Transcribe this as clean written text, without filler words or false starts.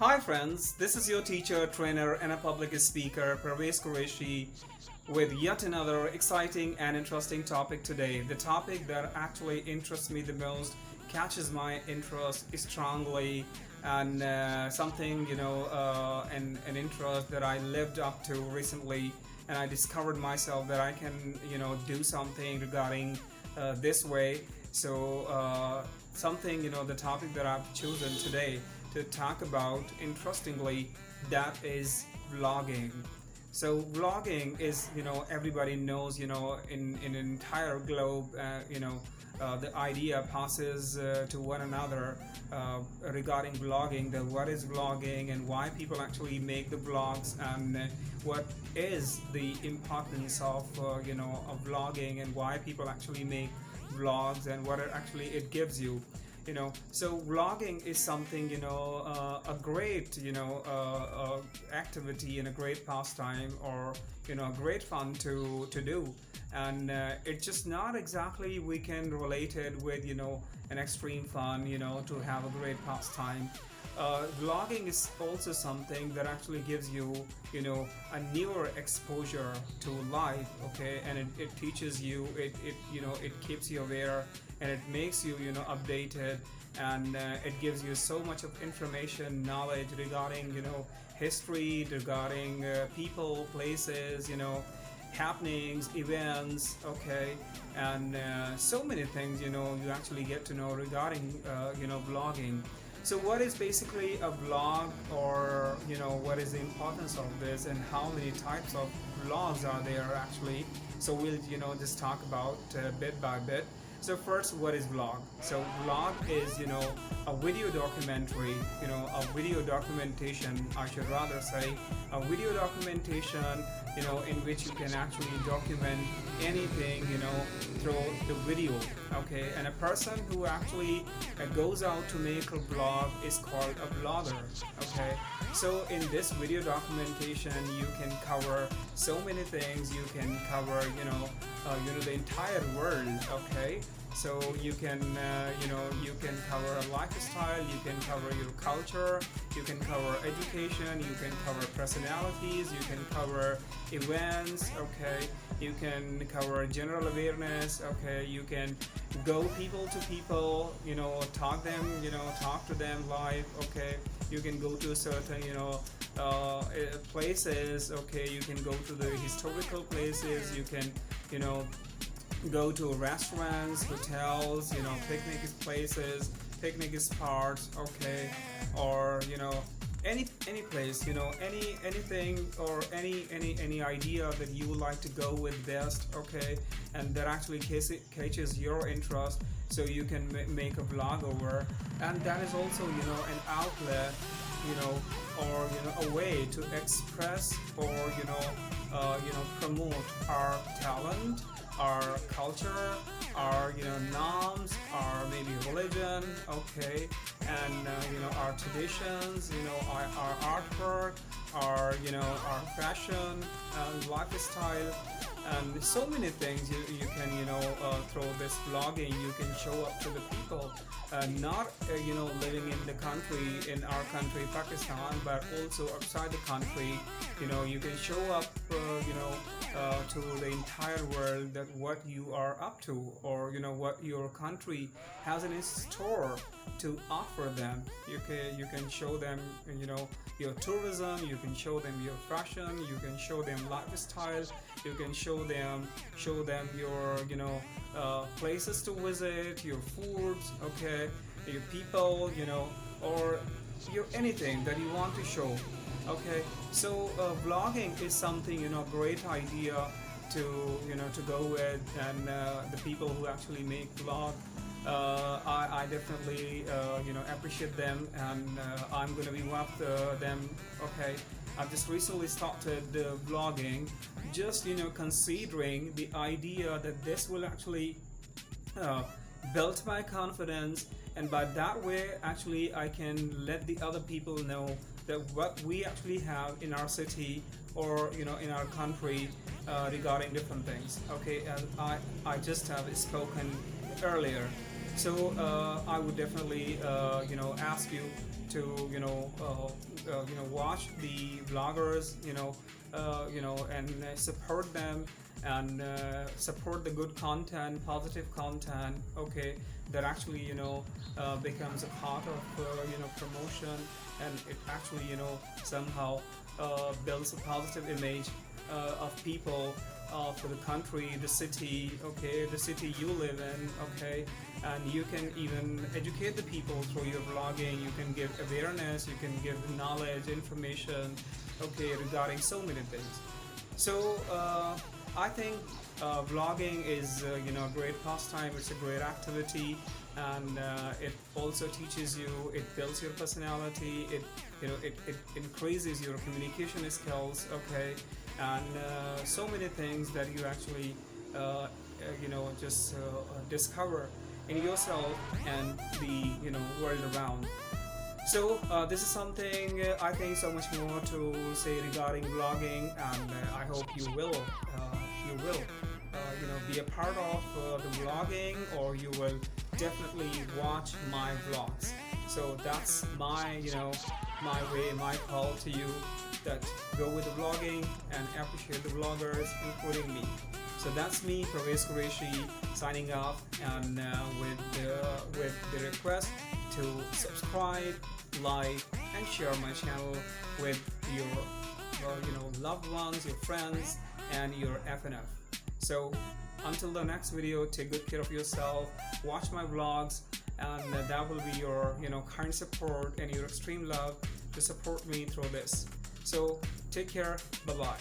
Hi friends, this is your teacher, trainer and a public speaker Parvez Qureshi with yet another exciting and interesting topic today. The topic that actually interests me the most, catches my interest strongly, and something, an interest that I lived up to recently, and I discovered myself that I can, do something regarding this way. Something, the topic that I've chosen today to talk about, interestingly, that is vlogging. So vlogging is, everybody knows, in an entire globe, the idea passes to one another regarding vlogging, that what is vlogging and why people actually make the vlogs, and what is the importance of vlogging, and why people actually make vlogs, and what it gives you. So vlogging is something, a great, activity and a great pastime, or a great fun to do. And it's just not exactly we can relate it with, an extreme fun, to have a great pastime. Vlogging is also something that actually gives you, a newer exposure to life, okay, and it teaches you, it keeps you aware, and it makes you, updated, and it gives you so much of information, knowledge regarding, history, regarding people, places, happenings, events, okay, and so many things, you actually get to know regarding, vlogging. So what is basically a vlog, or what is the importance of this, and how many types of vlogs are there actually? So we'll just talk about bit by bit. So first, what is vlog? So vlog is a video documentary, a video documentation, I should rather say, a video documentation, in which you can actually document anything, through the video, okay. And a person who actually goes out to make a vlog is called a vlogger, okay. So in this video documentation, you can cover so many things. You can cover, the entire world, okay. So you can, you can cover a lifestyle, you can cover your culture, you can cover education, you can cover personalities, you can cover events, okay. You can cover general awareness, okay. You can go people to people, talk to them live, okay. You can go to certain, places, okay. You can go to the historical places. You can, go to restaurants, hotels, picnic places, picnic spots, okay, or any place, anything, or any idea that you would like to go with best, okay, and that actually catches your interest, so you can make a vlog over. And that is also, an outlet, or a way to express, or promote our talent, our culture, our norms, our maybe religion, okay, and our traditions, our artwork, our fashion and lifestyle, and so many things you can through this vlogging. You can show up to the people, not living in the country, in our country Pakistan, but also outside the country. You can show up to the entire world, that what you are up to, or what your country has in store to offer them. You can show them your tourism, you can show them your fashion, you can show them lifestyle, you can show them your places to visit, your foods, okay, your people, or your anything that you want to show, okay. So vlogging is something, great idea to go with, and the people who actually make vlog, I definitely appreciate them, and I'm gonna be one of them, okay. I've just recently started vlogging, just considering the idea that this will actually build my confidence, and by that way actually I can let the other people know that what we actually have in our city, or in our country, regarding different things, okay. And I just have spoken earlier, So I would definitely ask you to watch the vloggers, and support them, and support the good content, positive content, okay, that actually becomes a part of promotion, and it actually somehow builds a positive image of people, for the country, the city, okay, the city you live in, okay, and you can even educate the people through your vlogging. You can give awareness, you can give knowledge, information, okay, regarding so many things. So I think vlogging is a great pastime. It's a great activity, and it also teaches you. It builds your personality. It increases your communication skills. Okay, and so many things that you actually just discover in yourself and the world around. So this is something I think so much more to say regarding vlogging, and I hope you will be a part of the vlogging, or you will definitely watch my vlogs. So that's my my way, my call to you, that go with the vlogging and appreciate the vloggers, including me. So that's me, Parvez Qureshi, signing off, and with the request to subscribe, like, and share my channel with your loved ones, your friends, and your FNF. So until the next video, take good care of yourself, watch my vlogs, and that will be your kind support and your extreme love to support me through this. So take care, bye bye.